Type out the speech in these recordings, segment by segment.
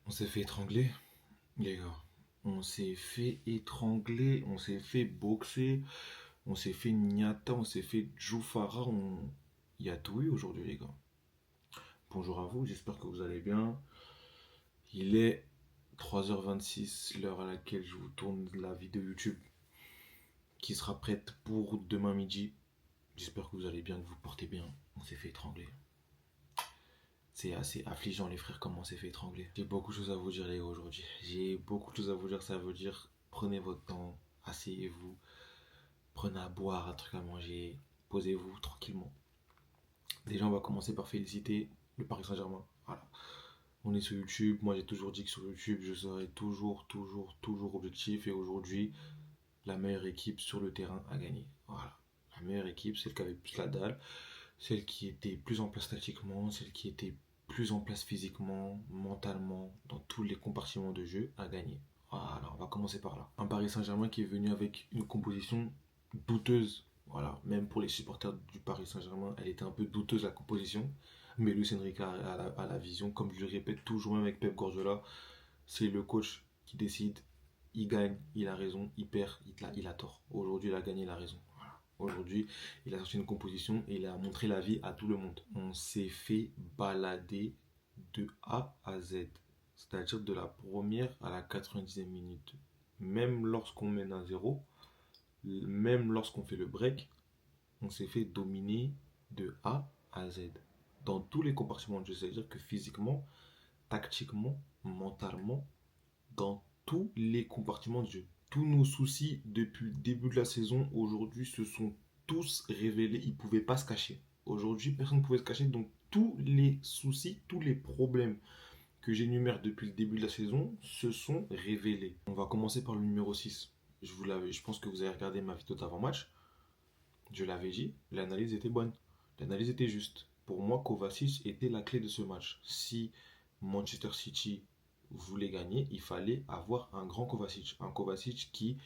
On s'est fait étrangler, les gars. On s'est fait étrangler, on s'est fait boxer, on s'est fait niata, on s'est fait Djoufara. Il y a tout eu aujourd'hui, les gars. Bonjour à vous, j'espère que vous allez bien. Il est 3h26, l'heure à laquelle je vous tourne la vidéo YouTube qui sera prête pour demain midi. J'espère que vous allez bien, que vous portez bien. On s'est fait étrangler. C'est assez affligeant, les frères, comment on s'est fait étrangler. J'ai beaucoup de choses à vous dire, les gars, aujourd'hui. J'ai beaucoup de choses à vous dire. Ça veut dire, prenez votre temps, asseyez-vous, prenez à boire, un truc à manger, posez-vous tranquillement. Déjà, on va commencer par féliciter le Paris Saint-Germain. Voilà. On est sur YouTube. Moi, j'ai toujours dit que sur YouTube, je serai toujours objectif. Et aujourd'hui, la meilleure équipe sur le terrain a gagné. Voilà. La meilleure équipe, celle qui avait plus la dalle, celle qui était plus en place tactiquement, celle qui était plus en place physiquement, mentalement, dans tous les compartiments de jeu, a gagné. Voilà, on va commencer par là. Un Paris Saint-Germain qui est venu avec une composition douteuse. Voilà, même pour les supporters du Paris Saint-Germain, elle était un peu douteuse la composition. Mais Luis Enrique a la vision, comme je le répète toujours même avec Pep Guardiola, c'est le coach qui décide, il gagne, il a raison, il perd, il a tort. Aujourd'hui, il a gagné, il a raison. Voilà. Aujourd'hui, il a sorti une composition et il a montré la vie à tout le monde. On s'est fait balader de A à Z. C'est-à-dire de la première à la 90e minute. Même lorsqu'on mène à zéro, même lorsqu'on fait le break, on s'est fait dominer de A à Z. Dans tous les compartiments de jeu. C'est-à-dire que physiquement, tactiquement, mentalement, dans tous les compartiments de jeu. Tous nos soucis depuis le début de la saison aujourd'hui se sont tous révélés. Ils ne pouvaient pas se cacher. Aujourd'hui, personne ne pouvait se cacher. Donc tous les soucis, tous les problèmes que j'énumère depuis le début de la saison se sont révélés. On va commencer par le numéro 6. Je pense que vous avez regardé ma vidéo d'avant-match. Je l'avais dit, l'analyse était bonne. L'analyse était juste. Pour moi, Kovacic était la clé de ce match. Si Manchester City voulait gagner, il fallait avoir un grand Kovacic. Un Kovacic qui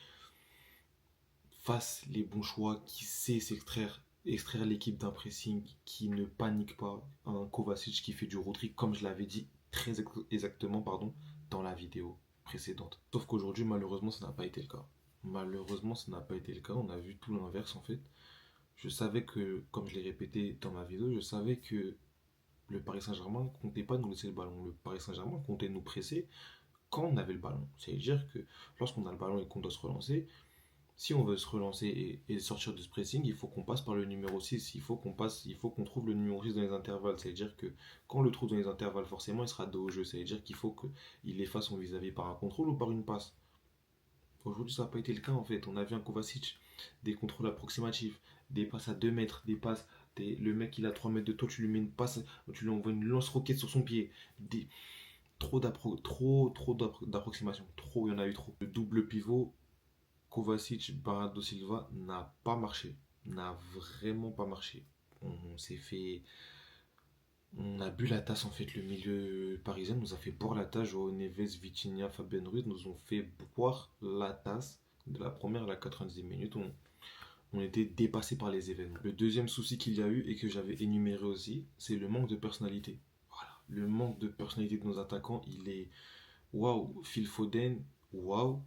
fasse les bons choix, qui sait extraire l'équipe d'un pressing, qui ne panique pas. Un Kovacic qui fait du road trick, comme je l'avais dit très exactement dans la vidéo précédente. Sauf qu'aujourd'hui, malheureusement, ça n'a pas été le cas. Malheureusement, ça n'a pas été le cas. On a vu tout l'inverse en fait. Je savais que, comme je l'ai répété dans ma vidéo, je savais que le Paris Saint-Germain ne comptait pas nous laisser le ballon. Le Paris Saint-Germain comptait nous presser quand on avait le ballon. C'est-à-dire que lorsqu'on a le ballon et qu'on doit se relancer, si on veut se relancer et sortir de ce pressing, il faut qu'on passe par le numéro 6. Il faut qu'on trouve le numéro 6 dans les intervalles. C'est-à-dire que quand on le trouve dans les intervalles, forcément, il sera dos au jeu. C'est-à-dire qu'il faut qu'il efface son vis-à-vis par un contrôle ou par une passe. Aujourd'hui, ça n'a pas été le cas en fait. On a vu un Kovacic, des contrôles approximatifs, des passes à 2 mètres, des passes. Le mec il a 3 mètres de toi, tu lui mets une passe, tu lui envoies une lance-roquette sur son pied. Trop d'approximation. Trop, il y en a eu trop. Le double pivot, Kovacic, Bernardo Silva, n'a pas marché. N'a vraiment pas marché. On s'est fait. On a bu la tasse en fait. Le milieu parisien nous a fait boire la tasse. Joao Neves, Vitinha, Fabien Ruiz nous ont fait boire la tasse de la première à la 90e minute. On était dépassé par les événements. Le deuxième souci qu'il y a eu et que j'avais énuméré aussi, c'est le manque de personnalité. Voilà. Le manque de personnalité de nos attaquants, il est waouh. Phil Foden, waouh.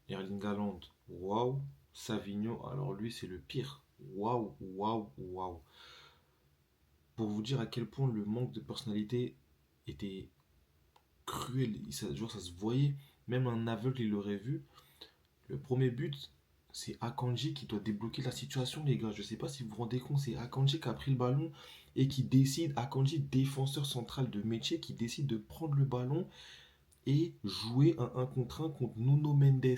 Erling Haaland, waouh. Savigno, alors lui c'est le pire. Waouh, waouh, waouh. Pour vous dire à quel point le manque de personnalité était cruel, genre ça se voyait, même un aveugle il l'aurait vu. Le premier but, c'est Akanji qui doit débloquer la situation, les gars. Je sais pas si vous vous rendez compte, c'est Akanji qui a pris le ballon et qui décide, Akanji, défenseur central de métier, qui décide de prendre le ballon et jouer un 1 contre 1 contre Nuno Mendes.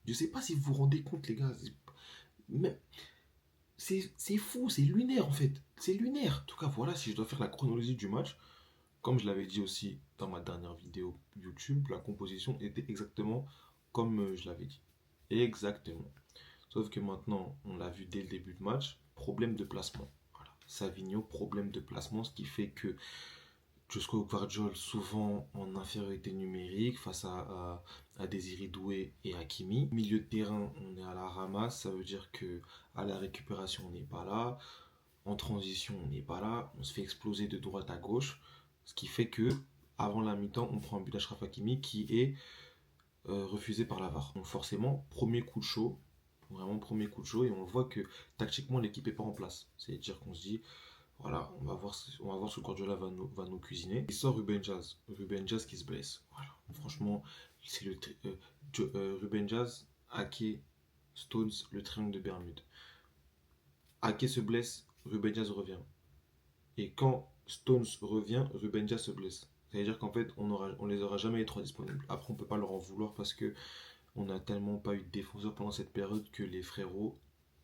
Je sais pas si vous vous rendez compte, les gars. Mais c'est fou, c'est lunaire en fait. C'est lunaire. En tout cas, voilà, si je dois faire la chronologie du match, comme je l'avais dit aussi dans ma dernière vidéo YouTube, la composition était exactement comme je l'avais dit. Exactement. Sauf que maintenant, on l'a vu dès le début de match, problème de placement. Voilà. Savigno, problème de placement, ce qui fait que Josko Gvardiol, souvent en infériorité numérique face à Désiré Doué et Hakimi. Milieu de terrain, on est à la ramasse, ça veut dire que à la récupération, on n'est pas là. En transition, on n'est pas là. On se fait exploser de droite à gauche. Ce qui fait que avant la mi-temps, on prend un but d'Achraf Hakimi qui est refusé par la VAR. Donc forcément, premier coup de chaud, vraiment premier coup de chaud, et on voit que tactiquement l'équipe n'est pas en place. C'est-à-dire qu'on se dit, voilà, on va voir ce que Guardiola va nous cuisiner. Il sort Ruben Dias qui se blesse. Voilà, franchement, c'est Ruben Dias, Ake, Stones, le triangle de Bermude. Ake se blesse, Ruben Dias revient. Et quand Stones revient, Ruben Dias se blesse. C'est-à-dire qu'en fait, on les aura jamais les trois disponibles. Après, on peut pas leur en vouloir parce que on n'a tellement pas eu de défenseurs pendant cette période que les frérots,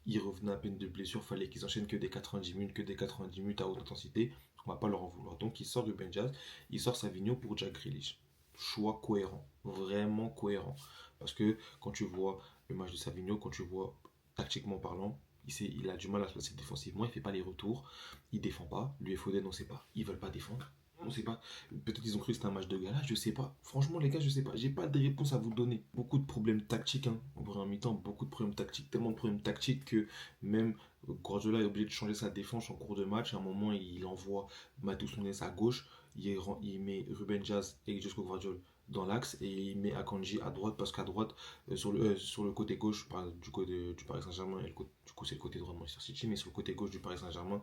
ils revenaient à peine de blessure. Fallait qu'ils enchaînent que des 90 minutes, que des 90 minutes à haute intensité. On va pas leur en vouloir. Donc, il sort Ruben Dias, il sort Savigno pour Jack Grealish. Choix cohérent, vraiment cohérent. Parce que quand tu vois le match de Savigno, quand tu vois tactiquement parlant, il a du mal à se placer défensivement, il fait pas les retours, il défend pas. Lui et Foden, on sait pas, ils veulent pas défendre. On sait pas. Peut-être qu'ils ont cru que c'était un match de gala, je sais pas. Franchement, les gars, je sais pas. J'ai pas de réponse à vous donner. Beaucoup de problèmes tactiques, hein. En première mi-temps, beaucoup de problèmes tactiques. Tellement de problèmes tactiques que même Guardiola est obligé de changer sa défense en cours de match. À un moment, il envoie Matheus Nunes à gauche. Il met Ruben Dias et Josko Guardiola dans l'axe et il met Akanji à droite parce qu'à droite, sur le côté gauche du côté du Paris Saint-Germain, du coup c'est le côté droit de Manchester City, mais sur le côté gauche du Paris Saint-Germain,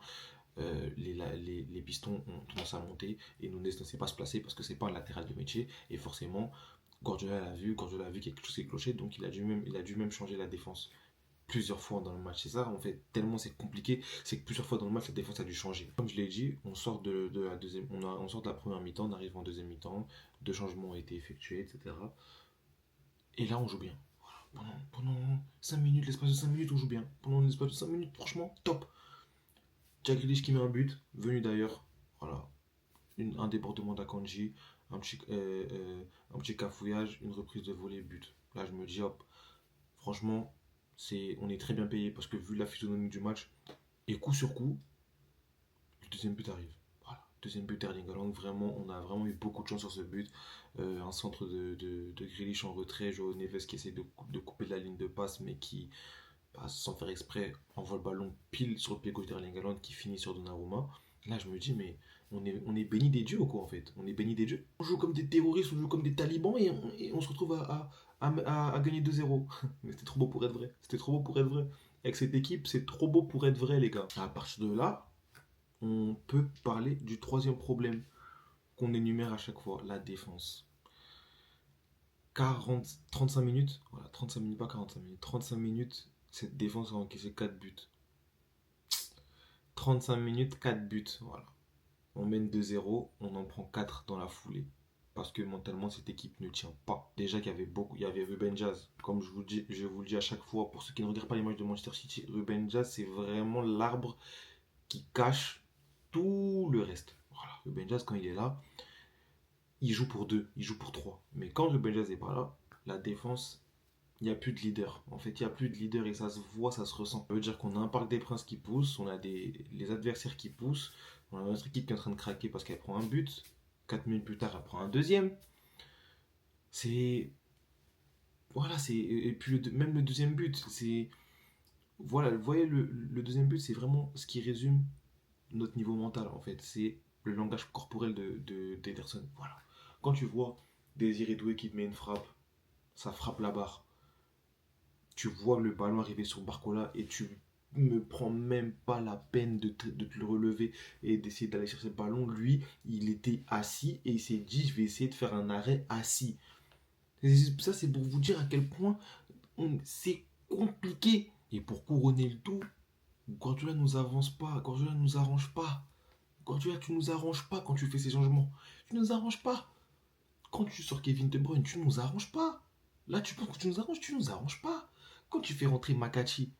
les pistons ont tendance à monter et Nunes ne sait pas se placer parce que c'est pas un latéral de métier et forcément Guardiola a vu quelque chose qui clochait donc il a dû même changer la défense plusieurs fois dans le match. C'est ça en fait, tellement c'est compliqué, c'est que plusieurs fois dans le match la défense a dû changer. Comme je l'ai dit, on sort de la première mi-temps, on arrive en deuxième mi-temps, deux changements ont été effectués, etc. Et là on joue bien. Pendant 5 minutes, l'espace de 5 minutes, on joue bien. Pendant l'espace de 5 minutes, franchement, top. Jack Grealish qui met un but, venu d'ailleurs. Voilà. Un débordement d'Akanji, un petit cafouillage, une reprise de volée, but. Là, je me dis, hop, franchement, on est très bien payé parce que vu la physionomie du match, et coup sur coup, le deuxième but arrive. Voilà. Deuxième but Erling Haaland, vraiment, on a vraiment eu beaucoup de chance sur ce but. Un centre de Grealish en retrait, Joao Neves qui essaie de couper la ligne de passe, mais qui, sans faire exprès, envoie le ballon pile sur le pied gauche d'Erling Haaland qui finit sur Donnarumma. Là, je me dis, mais on est béni des dieux, quoi, en fait. On est béni des dieux. On joue comme des terroristes, on joue comme des talibans et on se retrouve à gagner 2-0. Mais c'était trop beau pour être vrai. C'était trop beau pour être vrai. Avec cette équipe, c'est trop beau pour être vrai, les gars. À partir de là, on peut parler du troisième problème qu'on énumère à chaque fois, la défense. 35 minutes, voilà, 35 minutes, pas 45 minutes, 35 minutes, cette défense a encaissé 4 buts. 35 minutes, 4 buts, voilà. On mène 2-0, on en prend 4 dans la foulée. Parce que mentalement, cette équipe ne tient pas. Déjà il y avait Ruben Dias. Comme je vous le dis à chaque fois, pour ceux qui ne regardent pas les matchs de Manchester City, Ruben Dias, c'est vraiment l'arbre qui cache tout le reste. Voilà. Ruben Dias, quand il est là, il joue pour 2, il joue pour 3. Mais quand Ruben Dias n'est pas là, la défense, il n'y a plus de leader. En fait, il n'y a plus de leader et ça se voit, ça se ressent. Ça veut dire qu'on a un Parc des Princes qui pousse, on a les adversaires qui poussent, on a notre équipe qui est en train de craquer parce qu'elle prend un but. 4 minutes plus tard, elle prend un deuxième. C'est. Voilà, c'est. Et puis même le deuxième but, c'est. Voilà, vous voyez, le deuxième but, c'est vraiment ce qui résume notre niveau mental, en fait. C'est le langage corporel d'Ederson. Voilà. Quand tu vois Désiré Doué qui te met une frappe, ça frappe la barre. Tu vois le ballon arriver sur Barcola et tu me prends même pas la peine de te le relever et d'essayer d'aller chercher le ballon. Lui, il était assis et il s'est dit, je vais essayer de faire un arrêt assis. Ça, c'est pour vous dire à quel point c'est compliqué. Et pour couronner le tout, Guardiola nous avance pas, Guardiola nous arrange pas. Guardiola, tu nous arranges pas quand tu fais ces changements. Tu nous arranges pas. Quand tu sors Kevin De Bruyne, tu nous arranges pas. Là, tu nous arranges pas. Quand tu fais rentrer Makachi,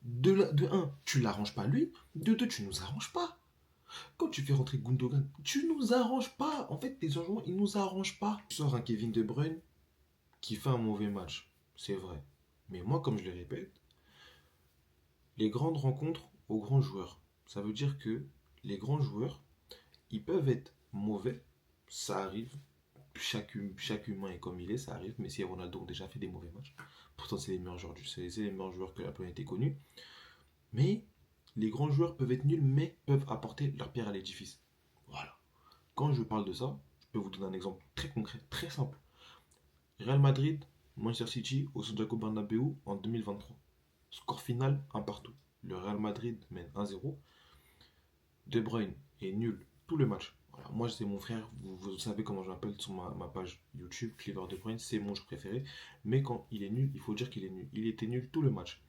de 1, tu l'arranges pas lui. De 2, tu nous arranges pas. Quand tu fais rentrer Gundogan, tu nous arranges pas. En fait, tes changements, ils nous arrangent pas. Tu sors un Kevin De Bruyne qui fait un mauvais match. C'est vrai. Mais moi, comme je le répète, les grandes rencontres aux grands joueurs. Ça veut dire que les grands joueurs, ils peuvent être mauvais. Ça arrive. Chaque humain est comme il est, ça arrive. Messi et Ronaldo ont déjà fait des mauvais matchs. Pourtant, c'est les meilleurs joueurs c'est les meilleurs joueurs que la planète ait connus. Mais les grands joueurs peuvent être nuls, mais peuvent apporter leur pierre à l'édifice. Voilà. Quand je parle de ça, peux vous donner un exemple très concret, très simple. Real Madrid, Manchester City au Santiago Bernabéu en 2023. Score final, un partout. Le Real Madrid mène 1-0. De Bruyne est nul tout le match. Voilà, moi, c'est mon frère. Vous savez comment je m'appelle sur ma page YouTube. Clever De Bruyne, c'est mon jeu préféré. Mais quand il est nul, il faut dire qu'il est nul. Il était nul tout le match.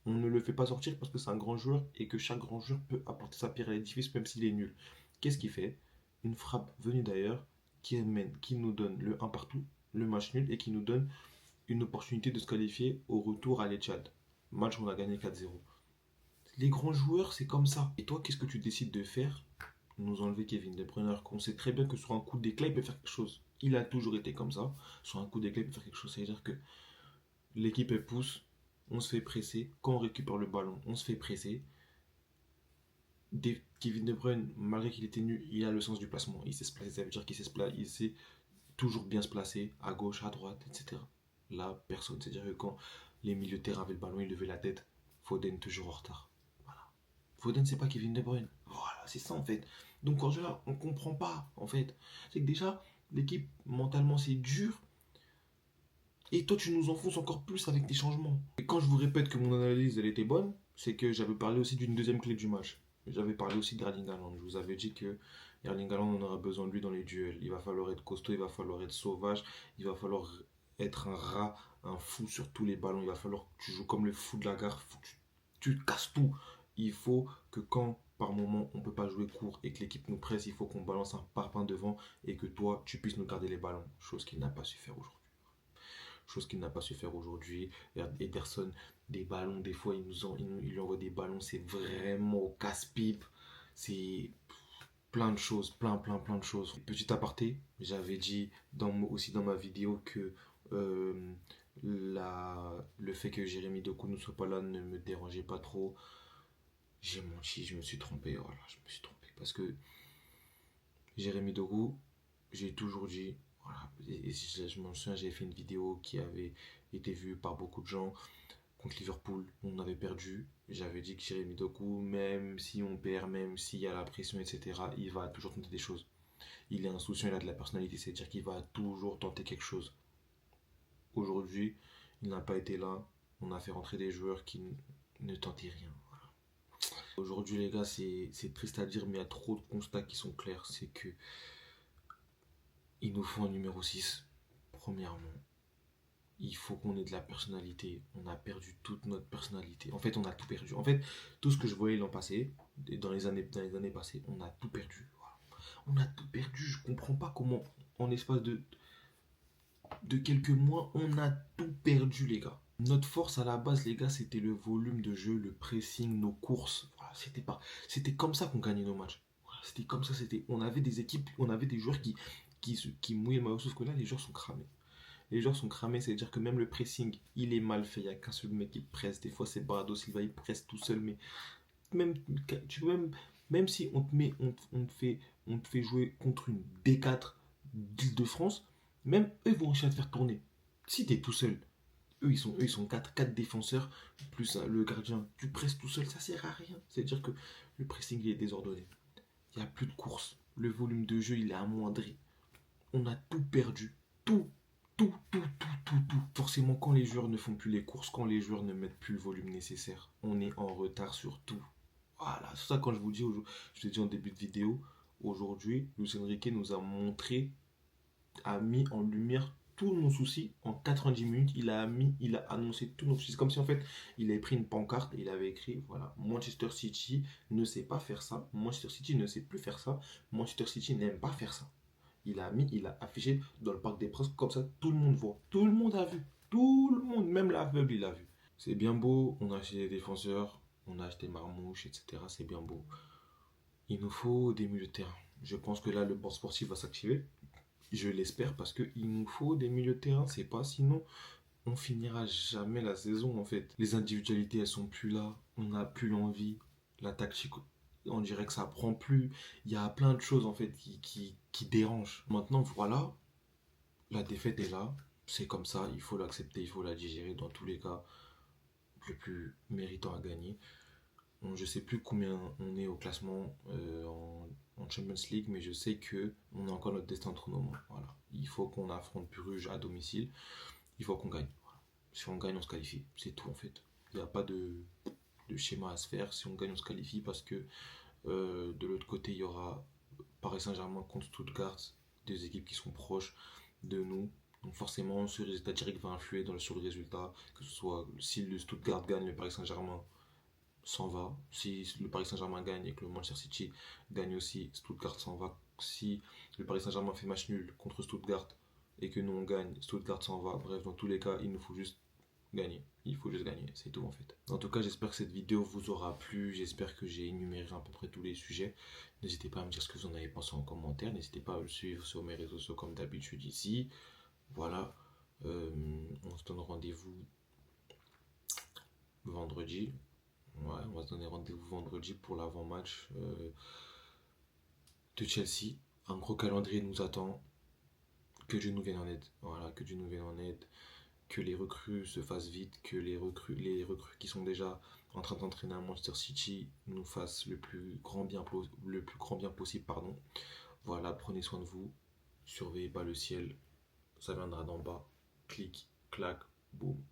On ne le fait pas sortir parce que c'est un grand joueur et que chaque grand joueur peut apporter sa pierre à l'édifice même s'il est nul. Qu'est-ce qu'il fait? Une frappe venue d'ailleurs qui nous donne le un partout, le match nul et qui nous donne une opportunité de se qualifier au retour à l'Etihad. Match où on a gagné 4-0. Les grands joueurs, c'est comme ça. Et toi, qu'est-ce que tu décides de faire? Nous enlever Kevin De Bruyne, qu'on sait très bien que sur un coup d'éclat, il peut faire quelque chose. Il a toujours été comme ça. Sur un coup d'éclat, il peut faire quelque chose. C'est-à-dire que l'équipe, elle pousse, on se fait presser. Quand on récupère le ballon, on se fait presser. Kevin De Bruyne, malgré qu'il était nul, il a le sens du placement. Il sait se placer, ça veut dire qu'il il sait toujours bien se placer, à gauche, à droite, etc. Là, personne. C'est-à-dire que quand les milieux de terrain avaient le ballon, ils levaient la tête. Foden toujours en retard. Voilà. Foden, c'est pas Kevin De Bruyne. Voilà, c'est ça en fait. Donc quand je là, on comprend pas en fait. C'est que déjà, l'équipe, mentalement, c'est dur. Et toi, tu nous enfonces encore plus avec tes changements. Et quand je vous répète que mon analyse, elle était bonne, c'est que j'avais parlé aussi d'une deuxième clé du match. J'avais parlé aussi d'Erling Haaland. Je vous avais dit que Erling Haaland, on aura besoin de lui dans les duels. Il va falloir être costaud, il va falloir être sauvage, il va falloir être un rat, un fou sur tous les ballons. Il va falloir que tu joues comme le fou de la gare. Faut que tu casses tout. Il faut que quand, par moment, on ne peut pas jouer court et que l'équipe nous presse, il faut qu'on balance un parpaing devant et que toi, tu puisses nous garder les ballons. Chose qu'il n'a pas su faire aujourd'hui. Chose qu'il n'a pas su faire aujourd'hui. Ederson, des ballons, des fois, il lui envoie des ballons, c'est vraiment au casse-pipe. C'est plein de choses, plein de choses. Petit aparté, j'avais dit aussi dans ma vidéo que euh, le fait que Jérémy Doku ne soit pas là ne me dérangeait pas trop. J'ai menti, je me suis trompé, voilà, je me suis trompé. Parce que Jérémy Doku, j'ai toujours dit, voilà, et je m'en souviens, j'avais fait une vidéo qui avait été vue par beaucoup de gens contre Liverpool. On avait perdu. J'avais dit que Jérémy Doku, même si on perd, même s'il y a la pression, etc., il va toujours tenter des choses. Il est insouciant, il a de la personnalité, c'est-à-dire qu'il va toujours tenter quelque chose. Aujourd'hui, il n'a pas été là. On a fait rentrer des joueurs qui ne tentaient rien. Aujourd'hui, les gars, c'est triste à dire, mais il y a trop de constats qui sont clairs. C'est que il nous faut un numéro 6 premièrement. Il faut qu'on ait de la personnalité. On a perdu toute notre personnalité. En fait, on a tout perdu. En fait, tout ce que je voyais l'an passé, dans les années passées, on a tout perdu. Voilà. On a tout perdu. Je comprends pas comment, en espace de quelques mois, on a tout perdu, les gars. Notre force à la base, les gars, c'était le volume de jeu, le pressing, nos courses. Voilà, c'était comme ça qu'on gagnait nos matchs. Voilà, c'était comme ça. On avait des équipes, on avait des joueurs qui mouillaient le maillot. Sauf que là, les joueurs sont cramés. Les joueurs sont cramés, c'est-à-dire que même le pressing, il est mal fait. Il n'y a qu'un seul mec qui presse. Des fois, c'est Bernardo Silva, il presse tout seul. Mais même, même si on te fait jouer contre une D4 d'Île-de-France, même eux vont réussir à te faire tourner. Si tu es tout seul, eux, ils sont 4 défenseurs, plus le gardien. Tu presses tout seul, ça sert à rien. C'est-à-dire que le pressing il est désordonné. Il n'y a plus de course. Le volume de jeu, il est amoindri. On a tout perdu. Tout, tout. Forcément, quand les joueurs ne font plus les courses, quand les joueurs ne mettent plus le volume nécessaire, on est en retard sur tout. Voilà, c'est ça quand je vous dis, je te dis en début de vidéo, aujourd'hui, Luis Enrique nous a montré, a mis en lumière tous nos soucis en 90 minutes. Il a annoncé tous nos soucis. C'est comme si en fait, il avait pris une pancarte et il avait écrit, voilà, Manchester City ne sait pas faire ça, Manchester City ne sait plus faire ça, Manchester City n'aime pas faire ça. Il a affiché dans le Parc des Princes, comme ça tout le monde voit. Tout le monde a vu. Tout le monde, même l'aveugle, il a vu. C'est bien beau, on a acheté des défenseurs, on a acheté Marmouche, etc. C'est bien beau. Il nous faut des milieux de terrain. Je pense que là, le banc sportif va s'activer. Je l'espère parce qu'il nous faut des milieux de terrain. C'est pas sinon, on finira jamais la saison en fait. Les individualités, elles sont plus là. On n'a plus l'envie. La tactique, on dirait que ça prend plus. Il y a plein de choses en fait qui dérangent. Maintenant, voilà, la défaite est là. C'est comme ça, il faut l'accepter, il faut la digérer. Dans tous les cas, le plus méritant à gagner. Je sais plus combien on est au classement en Champions League, mais je sais que on a encore notre destin entre nos mains. Voilà. Il faut qu'on affronte Bruges à domicile. Il faut qu'on gagne. Voilà. Si on gagne, on se qualifie. C'est tout en fait. Il n'y a pas de schéma à se faire. Si on gagne, on se qualifie parce que de l'autre côté, il y aura Paris Saint-Germain contre Stuttgart, deux équipes qui sont proches de nous. Donc forcément, ce résultat direct va influer sur le résultat, que ce soit si le Stuttgart gagne, le Paris Saint-Germain s'en va. Si le Paris Saint-Germain gagne et que le Manchester City gagne aussi, Stuttgart s'en va. Si le Paris Saint-Germain fait match nul contre Stuttgart et que nous on gagne, Stuttgart s'en va. Bref, dans tous les cas, il nous faut juste gagner. Il faut juste gagner, c'est tout en fait. En tout cas, j'espère que cette vidéo vous aura plu. J'espère que j'ai énuméré à peu près tous les sujets. N'hésitez pas à me dire ce que vous en avez pensé en commentaire. N'hésitez pas à me suivre sur mes réseaux sociaux comme d'habitude ici. Voilà. Euh, on se donne rendez-vous vendredi. Ouais, on va se donner rendez-vous vendredi pour l'avant-match de Chelsea. Un gros calendrier nous attend. Que Dieu nous vienne en aide. Voilà, que Dieu nous vienne en aide. Que les recrues se fassent vite. Que les recrues qui sont déjà en train d'entraîner à Manchester City nous fassent le plus grand bien possible. Pardon. Voilà, prenez soin de vous. Surveillez pas le ciel. Ça viendra d'en bas. Clic, clac, boum.